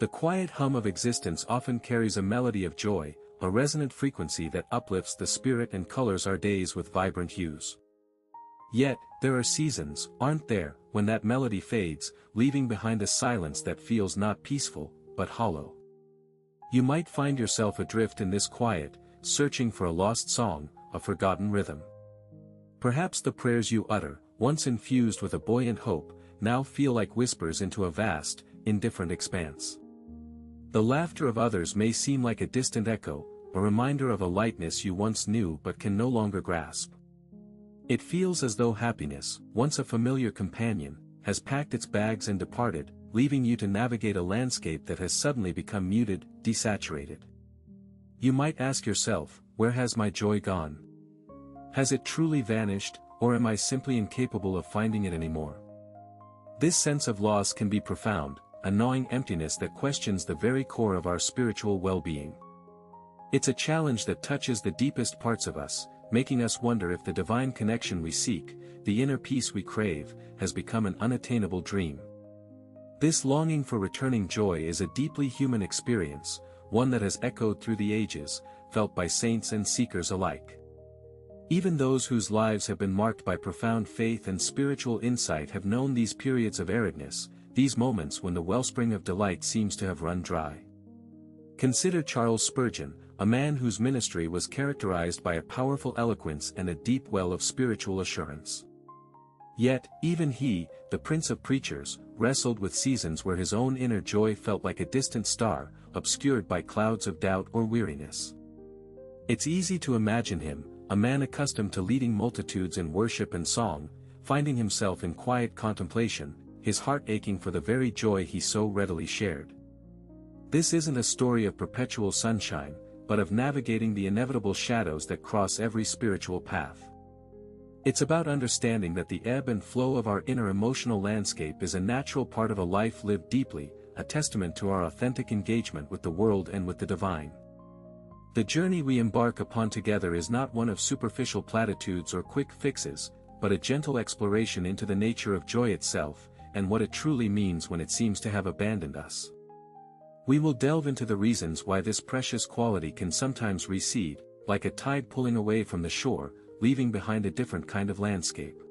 The quiet hum of existence often carries a melody of joy, a resonant frequency that uplifts the spirit and colors our days with vibrant hues. Yet, there are seasons, aren't there, when that melody fades, leaving behind a silence that feels not peaceful, but hollow. You might find yourself adrift in this quiet, searching for a lost song, a forgotten rhythm. Perhaps the prayers you utter, once infused with a buoyant hope, now feel like whispers into a vast, indifferent expanse. The laughter of others may seem like a distant echo, a reminder of a lightness you once knew but can no longer grasp. It feels as though happiness, once a familiar companion, has packed its bags and departed, leaving you to navigate a landscape that has suddenly become muted, desaturated. You might ask yourself, where has my joy gone? Has it truly vanished, or am I simply incapable of finding it anymore? This sense of loss can be profound, a gnawing emptiness that questions the very core of our spiritual well-being. It's a challenge that touches the deepest parts of us, making us wonder if the divine connection we seek, the inner peace we crave, has become an unattainable dream. This longing for returning joy is a deeply human experience, one that has echoed through the ages, felt by saints and seekers alike. Even those whose lives have been marked by profound faith and spiritual insight have known these periods of aridness, these moments when the wellspring of delight seems to have run dry. Consider Charles Spurgeon, a man whose ministry was characterized by a powerful eloquence and a deep well of spiritual assurance. Yet, even he, the prince of preachers, wrestled with seasons where his own inner joy felt like a distant star, obscured by clouds of doubt or weariness. It's easy to imagine him, a man accustomed to leading multitudes in worship and song, finding himself in quiet contemplation, his heart aching for the very joy he so readily shared. This isn't a story of perpetual sunshine, but of navigating the inevitable shadows that cross every spiritual path. It's about understanding that the ebb and flow of our inner emotional landscape is a natural part of a life lived deeply, a testament to our authentic engagement with the world and with the divine. The journey we embark upon together is not one of superficial platitudes or quick fixes, but a gentle exploration into the nature of joy itself, and what it truly means when it seems to have abandoned us. We will delve into the reasons why this precious quality can sometimes recede, like a tide pulling away from the shore, leaving behind a different kind of landscape.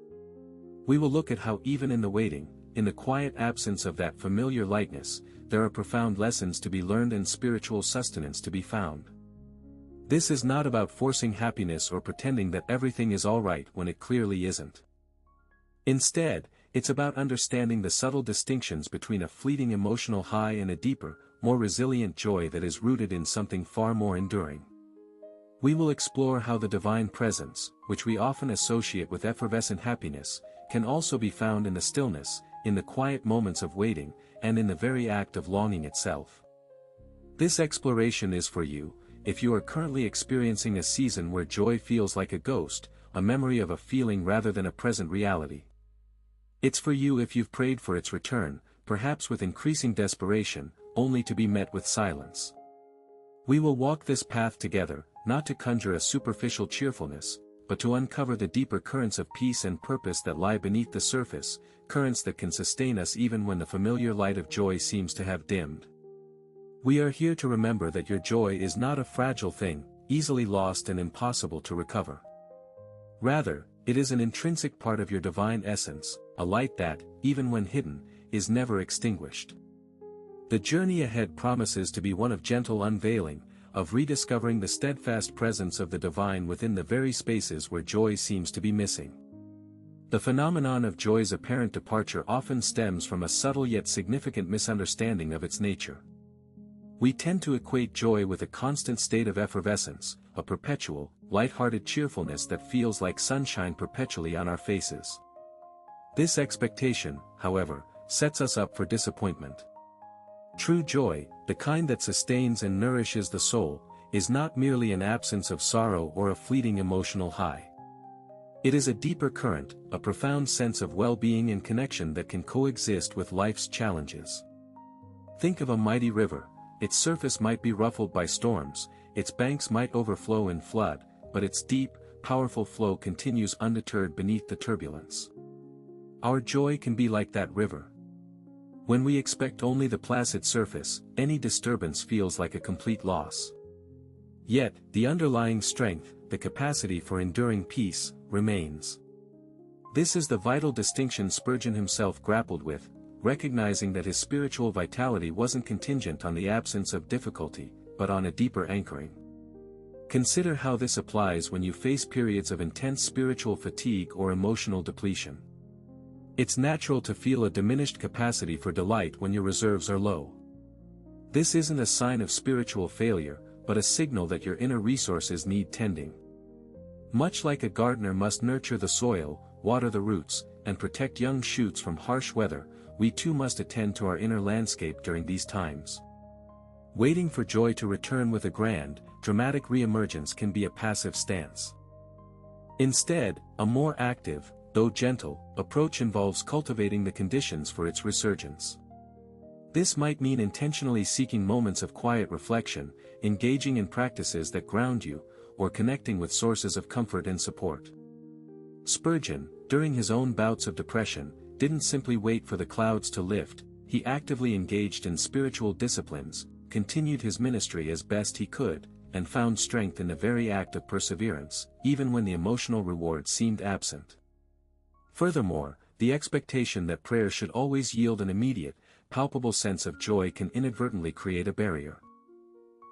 We will look at how even in the waiting, in the quiet absence of that familiar lightness, there are profound lessons to be learned and spiritual sustenance to be found. This is not about forcing happiness or pretending that everything is all right when it clearly isn't. Instead, it's about understanding the subtle distinctions between a fleeting emotional high and a deeper, more resilient joy that is rooted in something far more enduring. We will explore how the divine presence, which we often associate with effervescent happiness, can also be found in the stillness, in the quiet moments of waiting, and in the very act of longing itself. This exploration is for you, if you are currently experiencing a season where joy feels like a ghost, a memory of a feeling rather than a present reality. It's for you if you've prayed for its return, perhaps with increasing desperation, only to be met with silence. We will walk this path together, not to conjure a superficial cheerfulness, but to uncover the deeper currents of peace and purpose that lie beneath the surface, currents that can sustain us even when the familiar light of joy seems to have dimmed. We are here to remember that your joy is not a fragile thing, easily lost and impossible to recover. Rather, it is an intrinsic part of your divine essence, a light that, even when hidden, is never extinguished. The journey ahead promises to be one of gentle unveiling, of rediscovering the steadfast presence of the divine within the very spaces where joy seems to be missing. The phenomenon of joy's apparent departure often stems from a subtle yet significant misunderstanding of its nature. We tend to equate joy with a constant state of effervescence, a perpetual, light-hearted cheerfulness that feels like sunshine perpetually on our faces. This expectation, however, sets us up for disappointment. True joy, the kind that sustains and nourishes the soul, is not merely an absence of sorrow or a fleeting emotional high. It is a deeper current, a profound sense of well-being and connection that can coexist with life's challenges. Think of a mighty river. Its surface might be ruffled by storms, its banks might overflow in flood, but its deep, powerful flow continues undeterred beneath the turbulence. Our joy can be like that river. When we expect only the placid surface, any disturbance feels like a complete loss. Yet, the underlying strength, the capacity for enduring peace, remains. This is the vital distinction Spurgeon himself grappled with, recognizing that his spiritual vitality wasn't contingent on the absence of difficulty, but on a deeper anchoring. Consider how this applies when you face periods of intense spiritual fatigue or emotional depletion. It's natural to feel a diminished capacity for delight when your reserves are low. This isn't a sign of spiritual failure, but a signal that your inner resources need tending. Much like a gardener must nurture the soil, water the roots, and protect young shoots from harsh weather, we too must attend to our inner landscape during these times. Waiting for joy to return with a grand, dramatic re-emergence can be a passive stance. Instead, a more active, though gentle, approach involves cultivating the conditions for its resurgence. This might mean intentionally seeking moments of quiet reflection, engaging in practices that ground you, or connecting with sources of comfort and support. Spurgeon, during his own bouts of depression, didn't simply wait for the clouds to lift, he actively engaged in spiritual disciplines, continued his ministry as best he could, and found strength in the very act of perseverance, even when the emotional reward seemed absent. Furthermore, the expectation that prayer should always yield an immediate, palpable sense of joy can inadvertently create a barrier.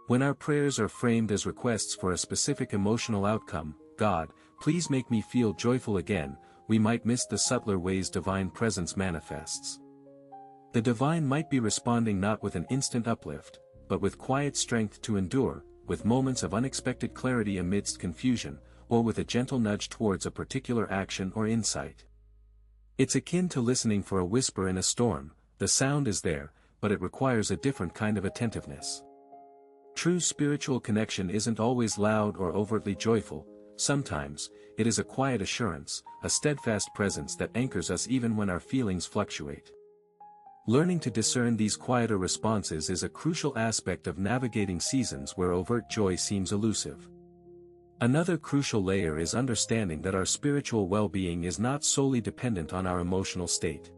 When our prayers are framed as requests for a specific emotional outcome, God, please make me feel joyful again, we might miss the subtler ways divine presence manifests. The divine might be responding not with an instant uplift, but with quiet strength to endure, with moments of unexpected clarity amidst confusion, or with a gentle nudge towards a particular action or insight. It's akin to listening for a whisper in a storm. The sound is there, but it requires a different kind of attentiveness. True spiritual connection isn't always loud or overtly joyful. Sometimes, it is a quiet assurance, a steadfast presence that anchors us even when our feelings fluctuate. Learning to discern these quieter responses is a crucial aspect of navigating seasons where overt joy seems elusive. Another crucial layer is understanding that our spiritual well-being is not solely dependent on our emotional state.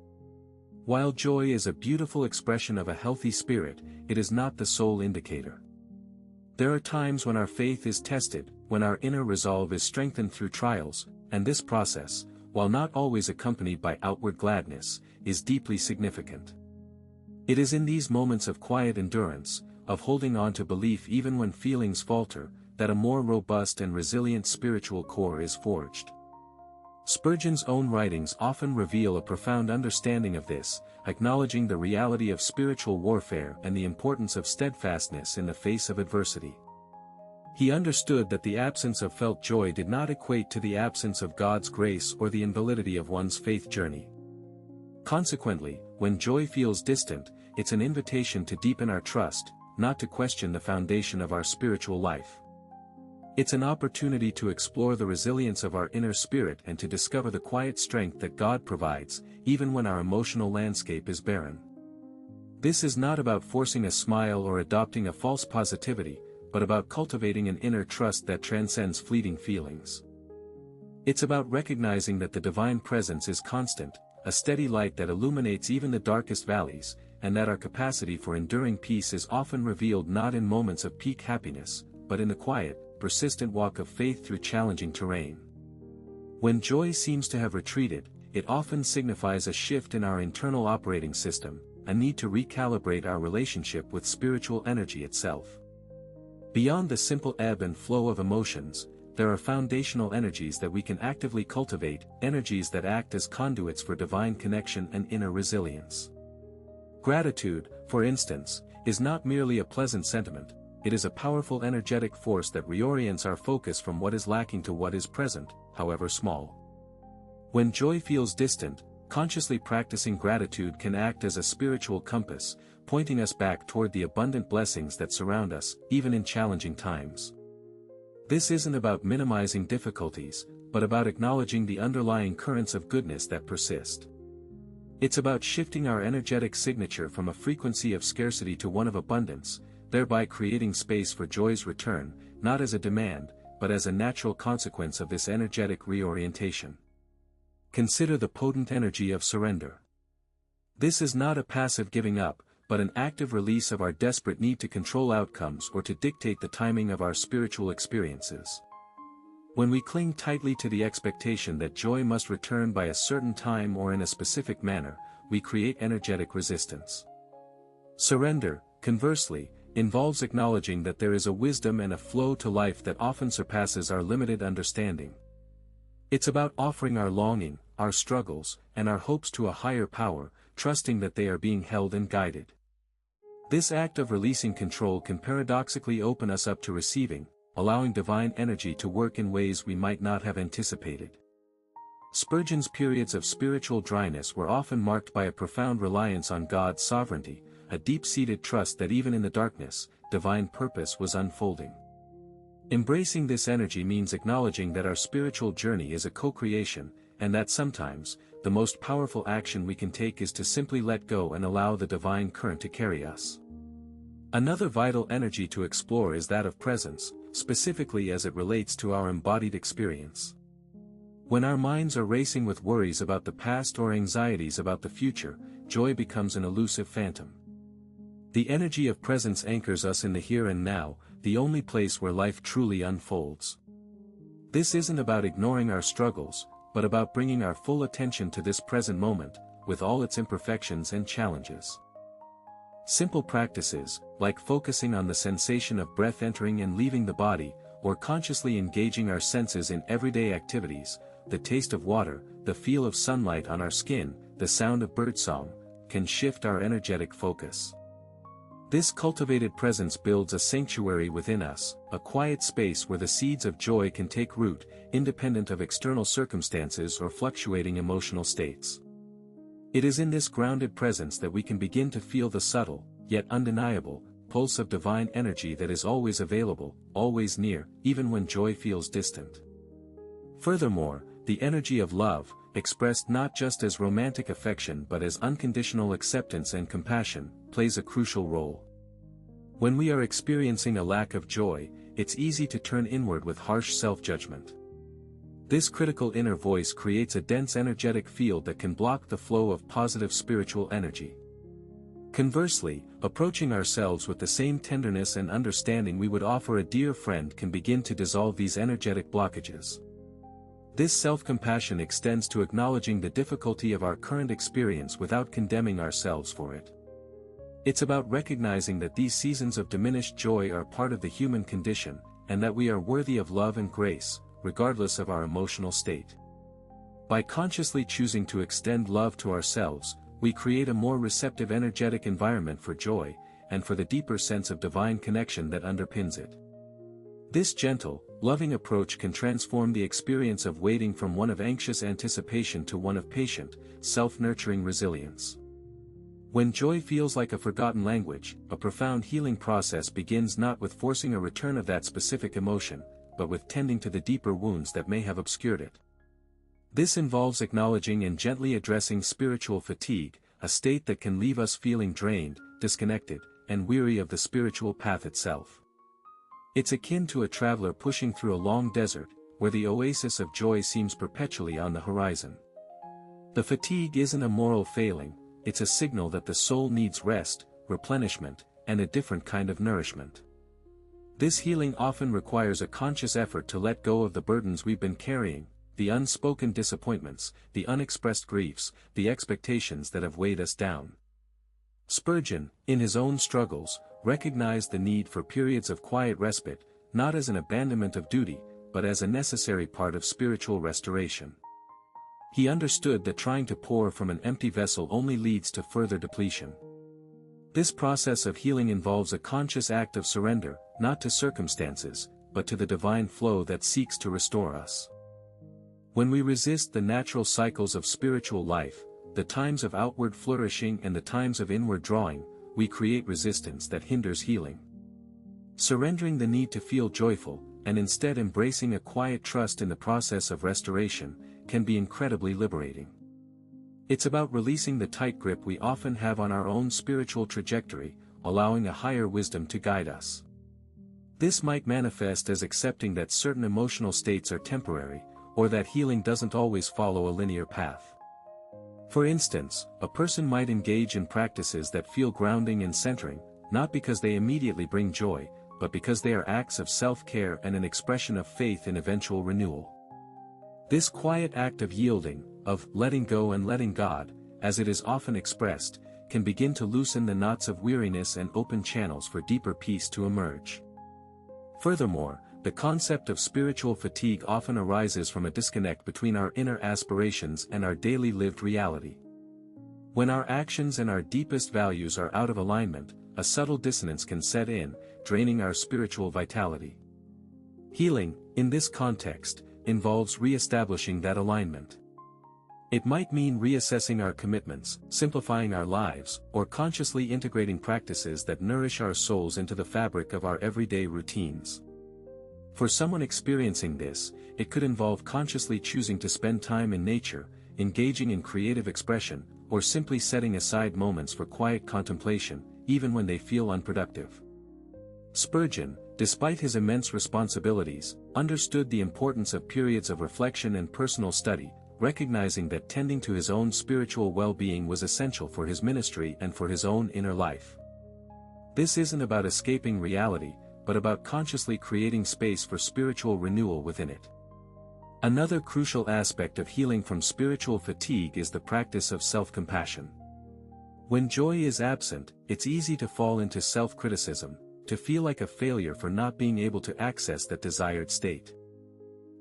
While joy is a beautiful expression of a healthy spirit, it is not the sole indicator. There are times when our faith is tested, when our inner resolve is strengthened through trials, and this process, while not always accompanied by outward gladness, is deeply significant. It is in these moments of quiet endurance, of holding on to belief even when feelings falter, that a more robust and resilient spiritual core is forged. Spurgeon's own writings often reveal a profound understanding of this, acknowledging the reality of spiritual warfare and the importance of steadfastness in the face of adversity. He understood that the absence of felt joy did not equate to the absence of God's grace or the invalidity of one's faith journey. Consequently, when joy feels distant, it's an invitation to deepen our trust, not to question the foundation of our spiritual life. It's an opportunity to explore the resilience of our inner spirit and to discover the quiet strength that God provides, even when our emotional landscape is barren. This is not about forcing a smile or adopting a false positivity, but about cultivating an inner trust that transcends fleeting feelings. It's about recognizing that the divine presence is constant, a steady light that illuminates even the darkest valleys, and that our capacity for enduring peace is often revealed not in moments of peak happiness, but in the quiet, persistent walk of faith through challenging terrain. When joy seems to have retreated, it often signifies a shift in our internal operating system, a need to recalibrate our relationship with spiritual energy itself. Beyond the simple ebb and flow of emotions, there are foundational energies that we can actively cultivate, energies that act as conduits for divine connection and inner resilience. Gratitude, for instance, is not merely a pleasant sentiment. It is a powerful energetic force that reorients our focus from what is lacking to what is present, however small. When joy feels distant, consciously practicing gratitude can act as a spiritual compass, pointing us back toward the abundant blessings that surround us, even in challenging times. This isn't about minimizing difficulties, but about acknowledging the underlying currents of goodness that persist. It's about shifting our energetic signature from a frequency of scarcity to one of abundance, thereby creating space for joy's return, not as a demand, but as a natural consequence of this energetic reorientation. Consider the potent energy of surrender. This is not a passive giving up, but an active release of our desperate need to control outcomes or to dictate the timing of our spiritual experiences. When we cling tightly to the expectation that joy must return by a certain time or in a specific manner, we create energetic resistance. Surrender, conversely, involves acknowledging that there is a wisdom and a flow to life that often surpasses our limited understanding. It's about offering our longing, our struggles, and our hopes to a higher power, trusting that they are being held and guided. This act of releasing control can paradoxically open us up to receiving, allowing divine energy to work in ways we might not have anticipated. Spurgeon's periods of spiritual dryness were often marked by a profound reliance on God's sovereignty, a deep-seated trust that even in the darkness, divine purpose was unfolding. Embracing this energy means acknowledging that our spiritual journey is a co-creation, and that sometimes, the most powerful action we can take is to simply let go and allow the divine current to carry us. Another vital energy to explore is that of presence, specifically as it relates to our embodied experience. When our minds are racing with worries about the past or anxieties about the future, joy becomes an elusive phantom. The energy of presence anchors us in the here and now, the only place where life truly unfolds. This isn't about ignoring our struggles, but about bringing our full attention to this present moment, with all its imperfections and challenges. Simple practices, like focusing on the sensation of breath entering and leaving the body, or consciously engaging our senses in everyday activities, the taste of water, the feel of sunlight on our skin, the sound of birdsong, can shift our energetic focus. This cultivated presence builds a sanctuary within us, a quiet space where the seeds of joy can take root, independent of external circumstances or fluctuating emotional states. It is in this grounded presence that we can begin to feel the subtle, yet undeniable, pulse of divine energy that is always available, always near, even when joy feels distant. Furthermore, the energy of love, expressed not just as romantic affection but as unconditional acceptance and compassion, plays a crucial role. When we are experiencing a lack of joy, it's easy to turn inward with harsh self-judgment. This critical inner voice creates a dense energetic field that can block the flow of positive spiritual energy. Conversely, approaching ourselves with the same tenderness and understanding we would offer a dear friend can begin to dissolve these energetic blockages. This self-compassion extends to acknowledging the difficulty of our current experience without condemning ourselves for it. It's about recognizing that these seasons of diminished joy are part of the human condition, and that we are worthy of love and grace, regardless of our emotional state. By consciously choosing to extend love to ourselves, we create a more receptive energetic environment for joy, and for the deeper sense of divine connection that underpins it. This gentle, loving approach can transform the experience of waiting from one of anxious anticipation to one of patient, self-nurturing resilience. When joy feels like a forgotten language, a profound healing process begins not with forcing a return of that specific emotion, but with tending to the deeper wounds that may have obscured it. This involves acknowledging and gently addressing spiritual fatigue, a state that can leave us feeling drained, disconnected, and weary of the spiritual path itself. It's akin to a traveler pushing through a long desert, where the oasis of joy seems perpetually on the horizon. The fatigue isn't a moral failing, it's a signal that the soul needs rest, replenishment, and a different kind of nourishment. This healing often requires a conscious effort to let go of the burdens we've been carrying, the unspoken disappointments, the unexpressed griefs, the expectations that have weighed us down. Spurgeon, in his own struggles, recognized the need for periods of quiet respite, not as an abandonment of duty, but as a necessary part of spiritual restoration. He understood that trying to pour from an empty vessel only leads to further depletion. This process of healing involves a conscious act of surrender, not to circumstances, but to the divine flow that seeks to restore us. When we resist the natural cycles of spiritual life, the times of outward flourishing and the times of inward drawing, we create resistance that hinders healing. Surrendering the need to feel joyful, and instead embracing a quiet trust in the process of restoration, can be incredibly liberating. It's about releasing the tight grip we often have on our own spiritual trajectory, allowing a higher wisdom to guide us. This might manifest as accepting that certain emotional states are temporary, or that healing doesn't always follow a linear path. For instance, a person might engage in practices that feel grounding and centering, not because they immediately bring joy, but because they are acts of self-care and an expression of faith in eventual renewal. This quiet act of yielding, of letting go and letting God, as it is often expressed, can begin to loosen the knots of weariness and open channels for deeper peace to emerge. Furthermore, the concept of spiritual fatigue often arises from a disconnect between our inner aspirations and our daily lived reality. When our actions and our deepest values are out of alignment, a subtle dissonance can set in, draining our spiritual vitality. Healing, in this context, involves re-establishing that alignment. It might mean reassessing our commitments, simplifying our lives, or consciously integrating practices that nourish our souls into the fabric of our everyday routines. For someone experiencing this, it could involve consciously choosing to spend time in nature, engaging in creative expression, or simply setting aside moments for quiet contemplation, even when they feel unproductive. Spurgeon, despite his immense responsibilities, understood the importance of periods of reflection and personal study, recognizing that tending to his own spiritual well-being was essential for his ministry and for his own inner life. This isn't about escaping reality, but about consciously creating space for spiritual renewal within it. Another crucial aspect of healing from spiritual fatigue is the practice of self-compassion. When joy is absent, it's easy to fall into self-criticism, to feel like a failure for not being able to access that desired state.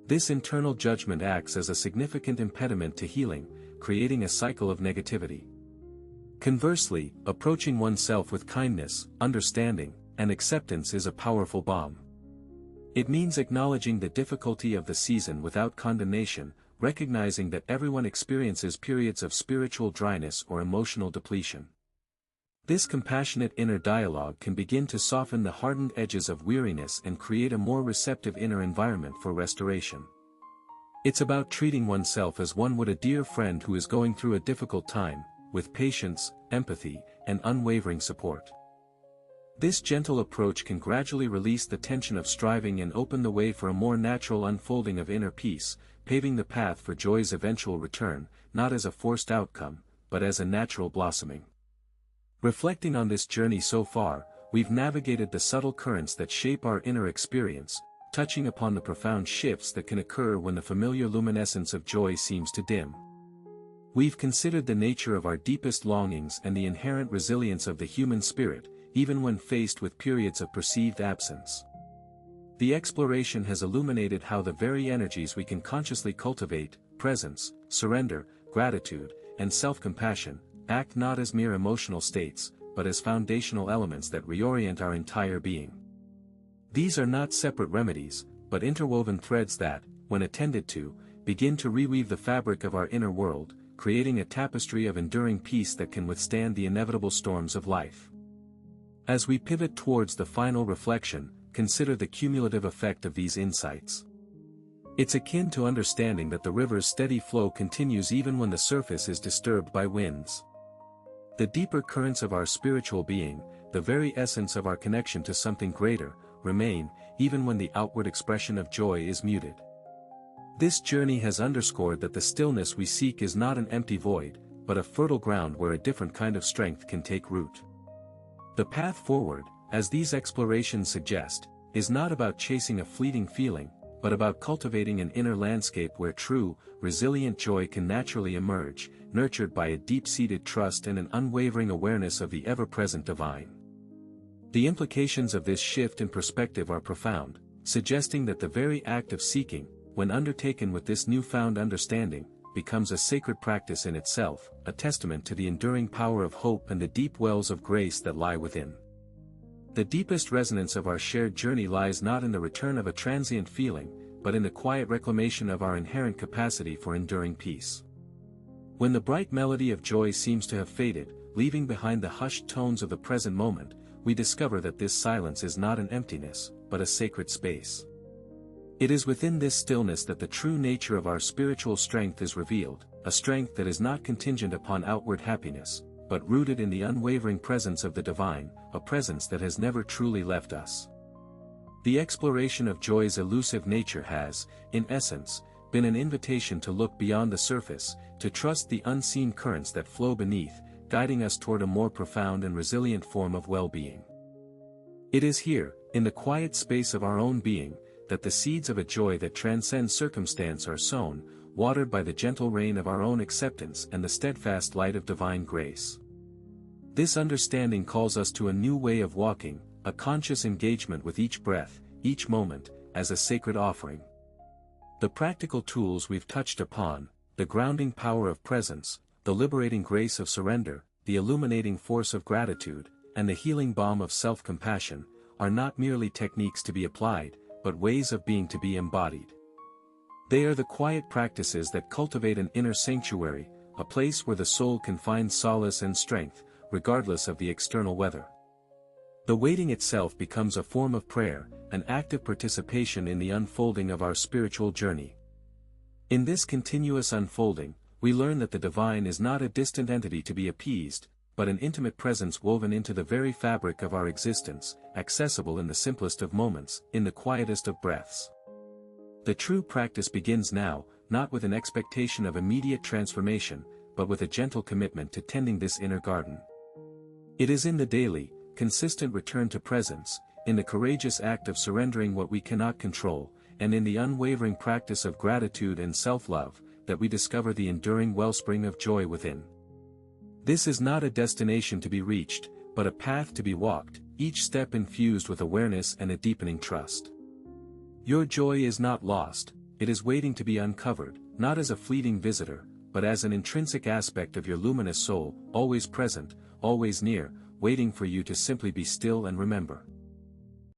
This internal judgment acts as a significant impediment to healing, creating a cycle of negativity. Conversely, approaching oneself with kindness, understanding, and acceptance is a powerful balm. It means acknowledging the difficulty of the season without condemnation, recognizing that everyone experiences periods of spiritual dryness or emotional depletion. This compassionate inner dialogue can begin to soften the hardened edges of weariness and create a more receptive inner environment for restoration. It's about treating oneself as one would a dear friend who is going through a difficult time, with patience, empathy, and unwavering support. This gentle approach can gradually release the tension of striving and open the way for a more natural unfolding of inner peace, paving the path for joy's eventual return, not as a forced outcome, but as a natural blossoming. Reflecting on this journey so far, we've navigated the subtle currents that shape our inner experience, touching upon the profound shifts that can occur when the familiar luminescence of joy seems to dim. We've considered the nature of our deepest longings and the inherent resilience of the human spirit, even when faced with periods of perceived absence. The exploration has illuminated how the very energies we can consciously cultivate, presence, surrender, gratitude, and self-compassion, act not as mere emotional states, but as foundational elements that reorient our entire being. These are not separate remedies, but interwoven threads that, when attended to, begin to reweave the fabric of our inner world, creating a tapestry of enduring peace that can withstand the inevitable storms of life. As we pivot towards the final reflection, consider the cumulative effect of these insights. It's akin to understanding that the river's steady flow continues even when the surface is disturbed by winds. The deeper currents of our spiritual being, the very essence of our connection to something greater, remain, even when the outward expression of joy is muted. This journey has underscored that the stillness we seek is not an empty void, but a fertile ground where a different kind of strength can take root. The path forward, as these explorations suggest, is not about chasing a fleeting feeling, but about cultivating an inner landscape where true, resilient joy can naturally emerge, nurtured by a deep-seated trust and an unwavering awareness of the ever-present divine. The implications of this shift in perspective are profound, suggesting that the very act of seeking, when undertaken with this newfound understanding, becomes a sacred practice in itself, a testament to the enduring power of hope and the deep wells of grace that lie within. The deepest resonance of our shared journey lies not in the return of a transient feeling, but in the quiet reclamation of our inherent capacity for enduring peace. When the bright melody of joy seems to have faded, leaving behind the hushed tones of the present moment, we discover that this silence is not an emptiness, but a sacred space. It is within this stillness that the true nature of our spiritual strength is revealed, a strength that is not contingent upon outward happiness, but rooted in the unwavering presence of the divine, a presence that has never truly left us. The exploration of joy's elusive nature has, in essence, been an invitation to look beyond the surface, to trust the unseen currents that flow beneath, guiding us toward a more profound and resilient form of well-being. It is here, in the quiet space of our own being, that the seeds of a joy that transcends circumstance are sown, watered by the gentle rain of our own acceptance and the steadfast light of divine grace. This understanding calls us to a new way of walking, a conscious engagement with each breath, each moment, as a sacred offering. The practical tools we've touched upon, the grounding power of presence, the liberating grace of surrender, the illuminating force of gratitude, and the healing balm of self-compassion, are not merely techniques to be applied, but ways of being to be embodied. They are the quiet practices that cultivate an inner sanctuary, a place where the soul can find solace and strength, regardless of the external weather. The waiting itself becomes a form of prayer, an active participation in the unfolding of our spiritual journey. In this continuous unfolding, we learn that the divine is not a distant entity to be appeased, but an intimate presence woven into the very fabric of our existence, accessible in the simplest of moments, in the quietest of breaths. The true practice begins now, not with an expectation of immediate transformation, but with a gentle commitment to tending this inner garden. It is in the daily, consistent return to presence, in the courageous act of surrendering what we cannot control, and in the unwavering practice of gratitude and self-love, that we discover the enduring wellspring of joy within. This is not a destination to be reached, but a path to be walked, each step infused with awareness and a deepening trust. Your joy is not lost, it is waiting to be uncovered, not as a fleeting visitor, but as an intrinsic aspect of your luminous soul, always present, always near, waiting for you to simply be still and remember.